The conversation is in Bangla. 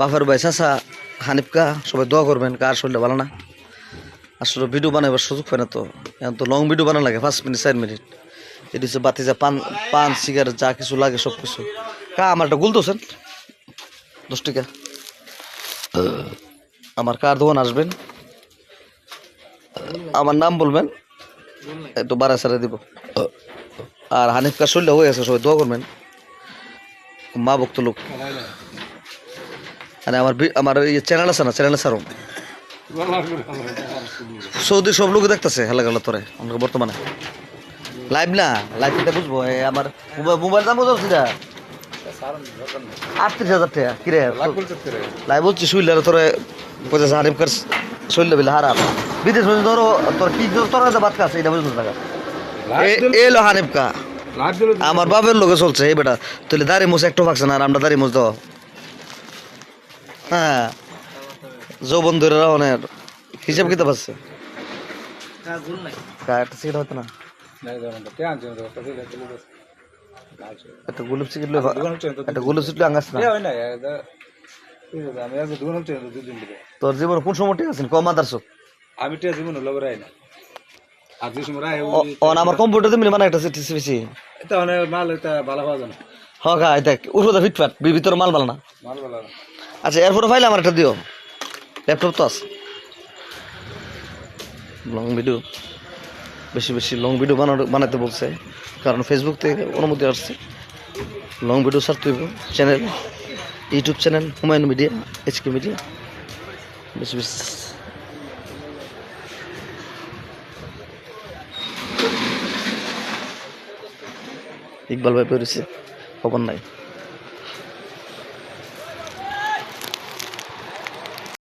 বাফার ভাই চাচা হানিফকা সবাই দোয়া করবেন, কার শরীরটা ভালো না। আসলে ভিডিও বানাবার সুযোগ পায় না, তো এখন তো লং ভিডিও বানানো লাগে 5 মিনিট 4 মিনিট। এটি হচ্ছে বাতি যা পান সিগারেট যা কিছু লাগে সব কিছু। আমার একটা গুল দোছেন 10 টাকা, আমার কার দোকান আসবেন, আমার নাম বলবেন, একটু বাড়া সারা দিব। আর হানিফকার শরীরটা হয়ে আছে, সবাই দোয়া করবেন। মা ভক্ত লোক। আরে আমার চ্যানেল আছে না, চ্যানেলে ছাড়ো। সৌদি সব লোক দেখতেছে হেলা গেল তোরে আমাকে বর্তমানে লাইভ না, লাইভ কিটা বুঝবো। আমার মোবাইল দাম বুঝছি না 38,000 টাকা কিরে লাইভ বলছি শুইলে তোরে পয়সা হারিফকার শৈল্য বিলে হারাপ বিদেশ ধরো তোর কি তোর বাদ কাছে এটা বুঝতে টাকা এলো হানিফকা আমার বাপের লোকে চলছে এই বেটা তুই দাঁড়িয়ে মুছে একটু পাকছে না, আর আমরা দাঁড়িয়ে মুছ দাও। হ্যাঁ যৌবন ধরে অনেক হিসাব কিতাব আছে। একটা সিগারেট হতো না, একটা গুলুপ সিগারেট একটা গুলুপ সিগারেট আঙ্গাস না। তোর জীবন কোন সময় ঠিক আছে কম আদারছো আমি টিয়া জীবন হলো রাই না আর যে সময় রাই আমার কম্পিউটার দিবি মানে একটা সিটিসি এটা মানে মাল এটা ভালো পাওয়া যায় না। হ্যাঁ গা দেখ উঠো ফিটফাট ভিতরে মাল ভালো না। মাল ভালো না। আচ্ছা এরপরে ফাইলে আমার একটা দিও, ল্যাপটপ তো আছে। লং ভিডিও বেশি বেশি লং ভিডিও বানাতে বলছে, কারণ ফেসবুক থেকে অনুমতি আসছে। লং ভিডিও ছাড়তে হইব channel, YouTube channel Humayun media, HK media. বেশি বেশি ইকবাল ভাই পেরেছে খবর নাই।